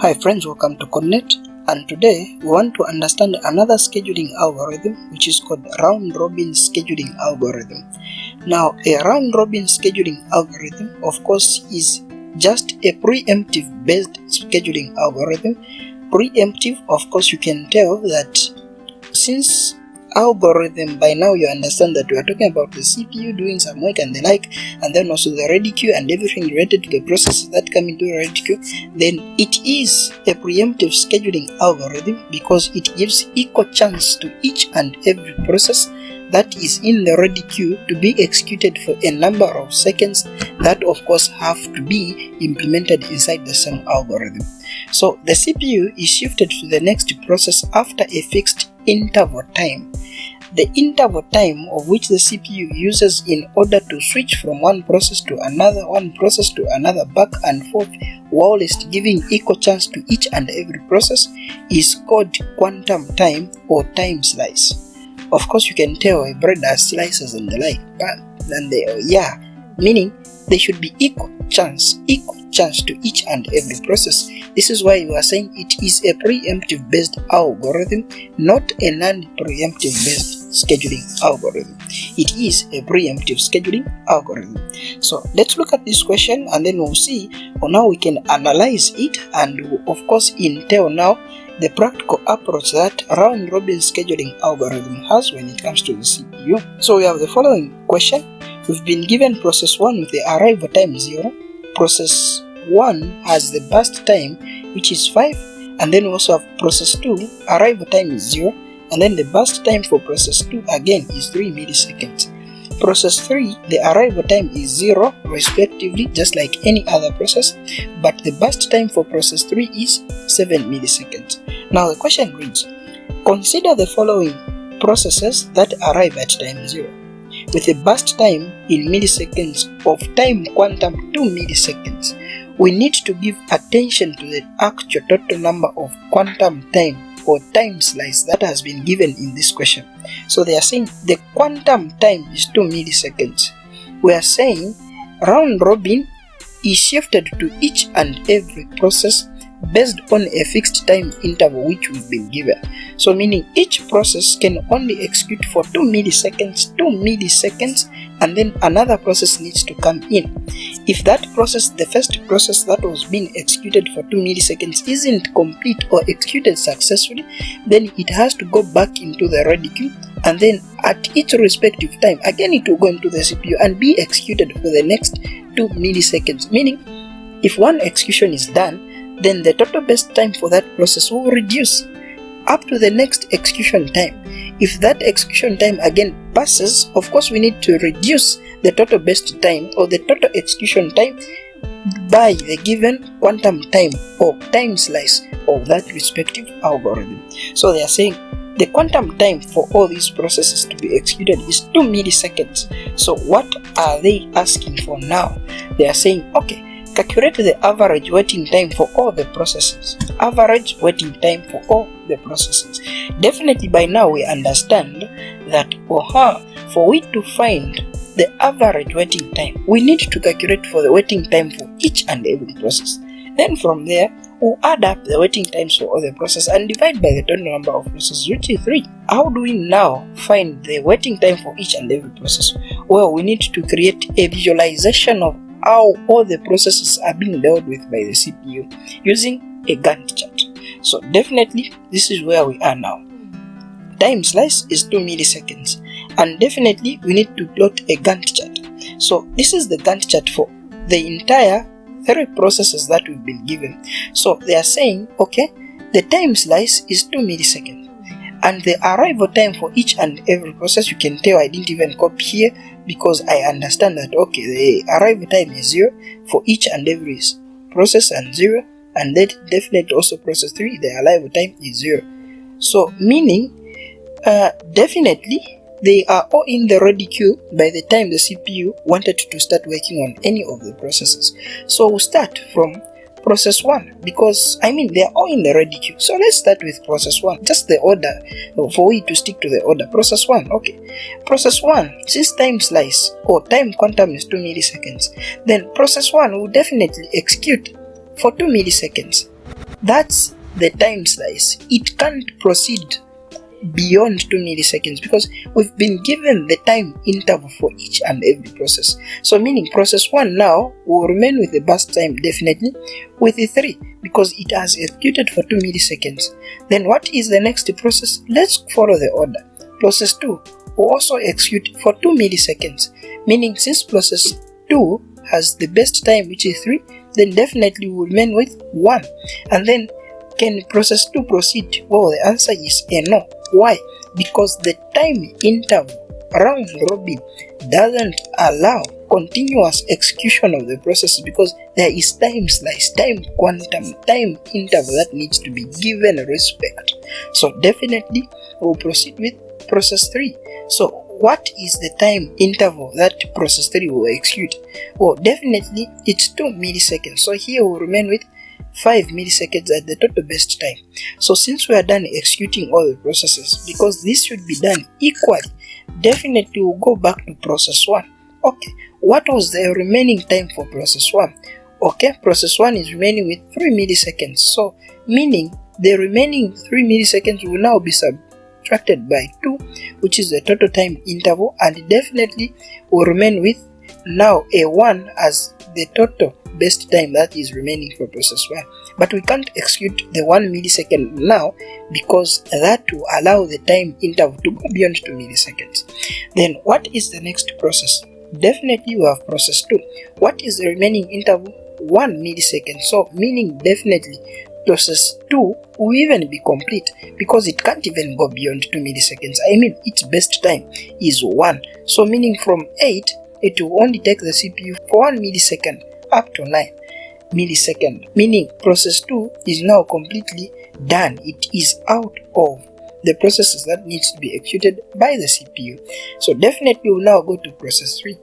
Hi friends, welcome to Connect, and today we want to understand another scheduling algorithm which is called round-robin scheduling algorithm. Now, a round-robin scheduling algorithm, of course, is just a preemptive based scheduling algorithm. Preemptive, of course, you can tell that since algorithm, by now you understand that we are talking about the CPU doing some work and the like, and then also the ready queue and everything related to the processes that come into the ready queue. Then it is a preemptive scheduling algorithm because it gives equal chance to each and every process that is in the ready queue to be executed for a number of seconds that of course have to be implemented inside the same algorithm. So the CPU is shifted to the next process after a fixed interval time. The interval time of which the CPU uses in order to switch from one process to another, back and forth, whilst giving equal chance to each and every process, is called quantum time or time slice. Of course, you can tell a bread has slices and the like, meaning they should be equal chance to each and every process. This is why you are saying it is a preemptive based algorithm, not a non-preemptive based scheduling algorithm. It is a preemptive scheduling algorithm. So let's look at this question and then we'll see how we can analyze it, and of course entail now the practical approach that round-robin scheduling algorithm has when it comes to the CPU. So we have the following question. We've been given process 1 with the arrival time 0. Process 1 has the burst time which is 5, and then we also have process 2, arrival time is 0, and then the burst time for process 2 again is 3 milliseconds. Process 3, the arrival time is 0 respectively, just like any other process, but the burst time for process 3 is 7 milliseconds. Now the question reads, consider the following processes that arrive at time 0. With a burst time in milliseconds of time quantum 2 milliseconds, we need to give attention to the actual total number of quantum time or time slice that has been given in this question. So they are saying the quantum time is 2 milliseconds. We are saying round robin is shifted to each and every process based on a fixed time interval which we've been given. So meaning each process can only execute for 2 milliseconds, and then another process needs to come in. If that process, the first process that was being executed for 2 milliseconds isn't complete or executed successfully, then it has to go back into the ready queue, and then at each respective time again it will go into the CPU and be executed for the next 2 milliseconds. Meaning if one execution is done, then the total best time for that process will reduce up to the next execution time. If that execution time again passes, of course we need to reduce the total best time or the total execution time by the given quantum time or time slice of that respective algorithm. So they are saying the quantum time for all these processes to be executed is 2 milliseconds. So what are they asking for now? They are saying, okay, calculate the average waiting time for all the processes. Average waiting time for all the processes. Definitely by now we understand that for we to find the average waiting time, we need to calculate for the waiting time for each and every process. Then from there, we'll add up the waiting times for all the processes and divide by the total number of processes, which is 3. How do we now find the waiting time for each and every process? Well, we need to create a visualization of how all the processes are being dealt with by the CPU using a Gantt chart. So definitely this is where we are now. Time slice is 2 milliseconds, and definitely we need to plot a Gantt chart. So this is the Gantt chart for the entire 3 processes that we've been given. So they are saying, okay, the time slice is 2 milliseconds, and the arrival time for each and every process, you can tell I didn't even copy here because I understand that, okay, the arrival time is 0 for each and every process and 0, and that definitely also process 3, the arrival time is 0. So meaning definitely they are all in the ready queue by the time the CPU wanted to start working on any of the processes. So we'll start from process 1 because they are all in the ready queue. So let's start with process 1, just the order for we to stick to the order. Process 1, okay. Process 1, since time slice or time quantum is 2 milliseconds, then process 1 will definitely execute for 2 milliseconds. That's the time slice. It can't proceed beyond 2 milliseconds because we've been given the time interval for each and every process. So meaning process 1 now will remain with the burst time definitely with the 3 because it has executed for 2 milliseconds. Then what is the next process? Let's follow the order. Process 2 will also execute for 2 milliseconds, meaning since process 2 has the best time which is 3, then definitely will remain with 1. And then can process 2 proceed? Well, the answer is a no. Why? Because the time interval round robin doesn't allow continuous execution of the process because there is time slice, time quantum, time interval that needs to be given respect. So definitely we'll proceed with process 3. So what is the time interval that process 3 will execute? Well, definitely it's 2 milliseconds. So here we'll remain with 5 milliseconds at the total best time. So since we are done executing all the processes, because this should be done equally, definitely we'll go back to process 1. Okay, what was the remaining time for process 1? Okay, process 1 is remaining with 3 milliseconds. So meaning the remaining 3 milliseconds will now be subtracted by 2, which is the total time interval, and definitely will remain with now a 1 as the total best time that is remaining for process 1. But we can't execute the 1 millisecond now because that will allow the time interval to go beyond 2 milliseconds. Then what is the next process? Definitely we have process 2. What is the remaining interval? 1 millisecond. So meaning definitely process 2 will even be complete because it can't even go beyond 2 milliseconds. I mean its best time is 1. So meaning from 8 it will only take the CPU for 1 millisecond up to 9 milliseconds, meaning process 2 is now completely done. It is out of the processes that needs to be executed by the CPU. So definitely we'll now go to process 3.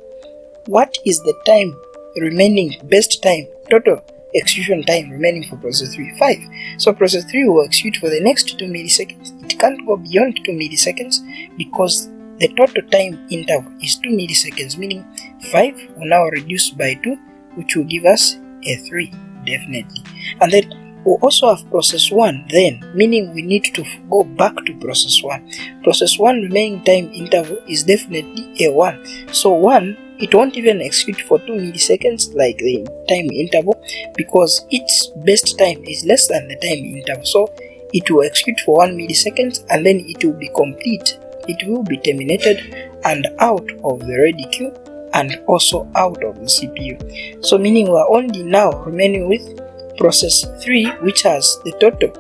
What is the time remaining, best time, total execution time remaining for process 3? 5. So process 3 will execute for the next 2 milliseconds. It can't go beyond 2 milliseconds because the total time interval is 2 milliseconds, meaning 5 will now reduce by 2, which will give us a 3 definitely. And then we'll also have process 1 then, meaning we need to go back to process 1. Process 1 remaining time interval is definitely a 1. So 1, it won't even execute for 2 milliseconds like the time interval because its best time is less than the time interval. So it will execute for 1 millisecond and then it will be complete. It will be terminated and out of the ready queue and also out of the CPU. So meaning we are only now remaining with process 3, which has the total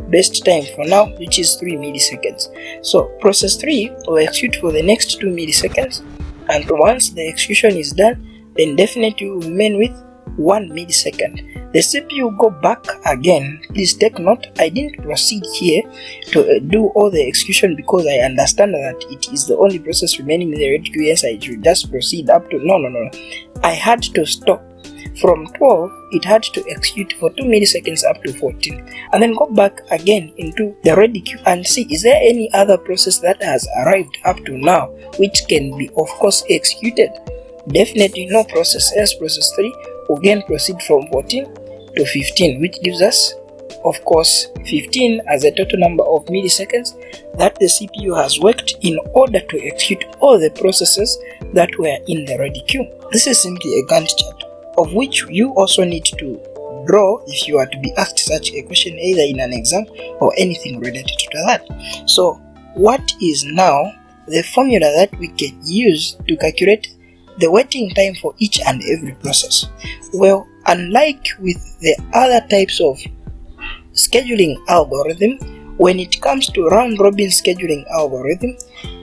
best time for now, which is 3 milliseconds. So process 3 will execute for the next 2 milliseconds, and once the execution is done, then definitely will remain with 1 millisecond. The CPU will go back again. Please take note, I didn't proceed here to do all the execution because I understand that it is the only process remaining in the red queue. Yes, I should just proceed up to no. I had to stop. From 12, it had to execute for 2 milliseconds up to 14, and then go back again into the ready queue and see is there any other process that has arrived up to now which can be of course executed. Definitely no process, else process 3 will again proceed from 14 to 15, which gives us of course 15 as a total number of milliseconds that the CPU has worked in order to execute all the processes that were in the ready queue. This is simply a Gantt chart, of which you also need to draw if you are to be asked such a question either in an exam or anything related to that. So what is now the formula that we can use to calculate the waiting time for each and every process? Well, unlike with the other types of scheduling algorithm, when it comes to round robin scheduling algorithm,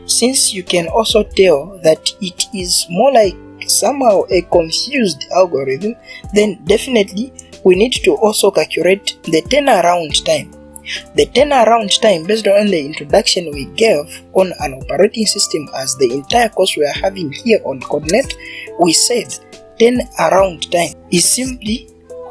since you can also tell that it is more like somehow a confused algorithm, then definitely we need to also calculate the turnaround time. The turnaround time based on the introduction we gave on an operating system as the entire course we are having here on Coordinate, we said turnaround time is simply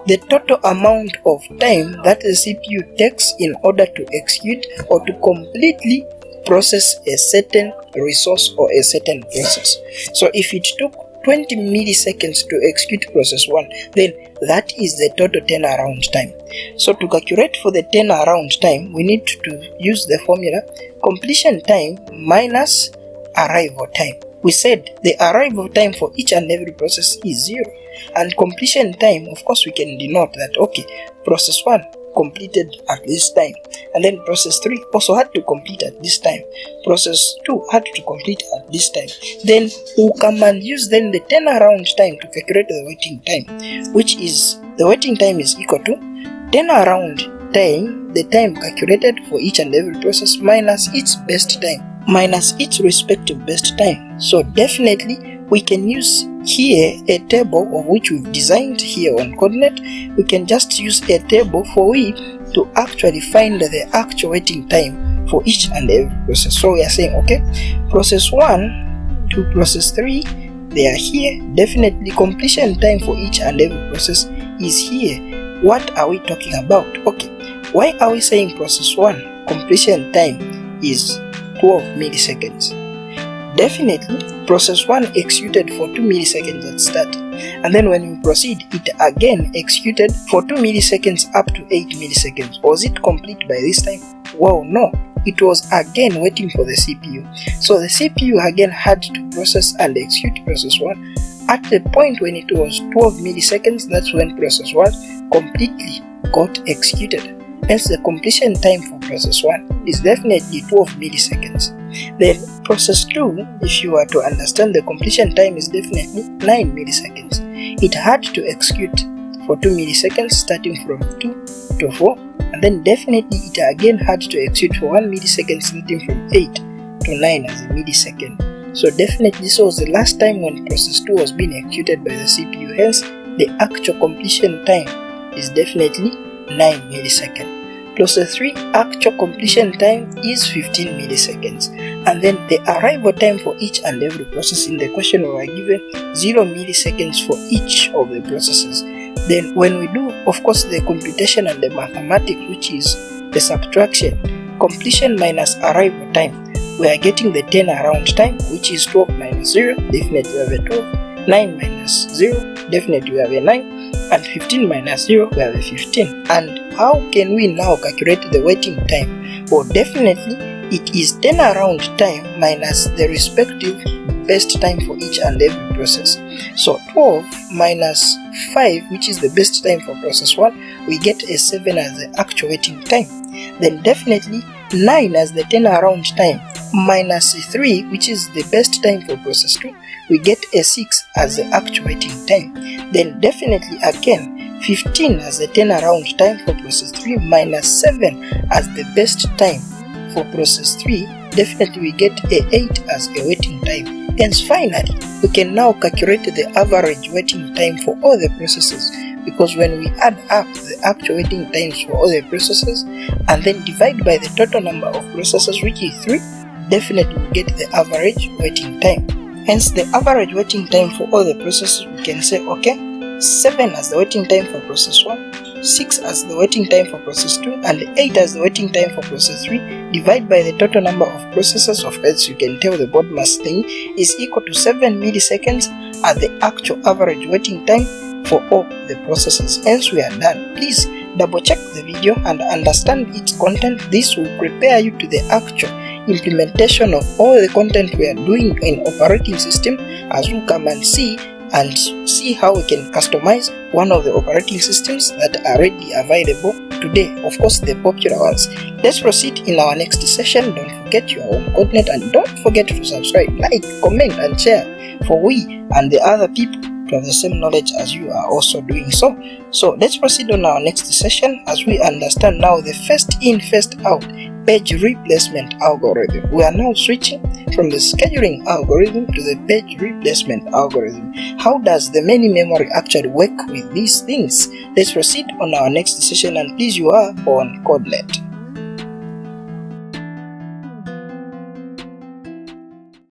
the total amount of time that the CPU takes in order to execute or to completely process a certain resource or a certain process. So if it took 20 milliseconds to execute process 1, then that is the total turnaround time. So to calculate for the turnaround time, we need to use the formula completion time minus arrival time. We said the arrival time for each and every process is 0, and completion time, of course, we can denote that, okay, process 1 completed at this time, and then process 3 also had to complete at this time, process 2 had to complete at this time. Then we'll come and use then the turnaround time to calculate the waiting time, which is the waiting time is equal to turnaround time, the time calculated for each and every process, minus its best time, minus its respective best time. So definitely we can use here a table of which we've designed here on coordinate. We can just use a table for we to actually find the actual waiting time for each and every process. So we are saying, okay, process 1 to process 3, they are here. Definitely completion time for each and every process is here. What are we talking about? Okay, why are we saying process 1 completion time is 12 milliseconds? Definitely process 1 executed for 2 milliseconds at start, and then when we proceed, it again executed for 2 milliseconds up to 8 milliseconds. Was it complete by this time? Well, no, it was again waiting for the CPU. So the CPU again had to process and execute process 1. At the point when it was 12 milliseconds, that's when process 1 completely got executed. Hence the completion time for process 1 is definitely 12 milliseconds. Then process 2, if you were to understand, the completion time is definitely 9 milliseconds. It had to execute for 2 milliseconds starting from 2 to 4, and then definitely it again had to execute for 1 millisecond starting from 8 to 9 as a millisecond. So definitely this was the last time when process 2 was being executed by the CPU. Hence the actual completion time is definitely 9 milliseconds. Process 3 actual completion time is 15 milliseconds, and then the arrival time for each and every process in the question we were given 0 milliseconds for each of the processes. Then when we do, of course, the computation and the mathematics, which is the subtraction, completion minus arrival time, we are getting the turnaround time, which is 12 minus 0, definitely we have a 12, 9 minus 0, definitely we have a 9, and 15 minus 0, we have a 15. And how can we now calculate the waiting time? Well, definitely it is turnaround time minus the respective best time for each and every process. So 12 minus 5, which is the best time for process 1, we get a 7 as the actual waiting time. Then definitely 9 as the turnaround time minus 3, which is the best time for process 2, we get a 6 as the actual waiting time. Then definitely again 15 as the turnaround time for process 3 minus 7 as the best time for process 3, definitely we get a 8 as a waiting time. Hence finally we can now calculate the average waiting time for all the processes, because when we add up the actual waiting times for all the processes and then divide by the total number of processes, which is 3, definitely we get the average waiting time. Hence the average waiting time for all the processes, we can say, okay, 7 as the waiting time for process 1, 6 as the waiting time for process 2, and 8 as the waiting time for process 3, divide by the total number of processes. Of course, you can tell the board mass thing is equal to 7 milliseconds as the actual average waiting time for all the processes. Hence we are done. Please double check the video and understand its content. This will prepare you to the actual implementation of all the content we are doing in operating system, as we come and see how we can customize one of the operating systems that are already available today, of course the popular ones. Let's proceed in our next session. Don't forget your own coordinate, and don't forget to subscribe, like, comment and share for we and the other people to have the same knowledge as you are also doing so. So let's proceed on our next session as we understand now the first in first out page replacement algorithm. We are now switching from the scheduling algorithm to the page replacement algorithm. How does the main memory actually work with these things? Let's proceed on our next session, and please, you are on coordinate.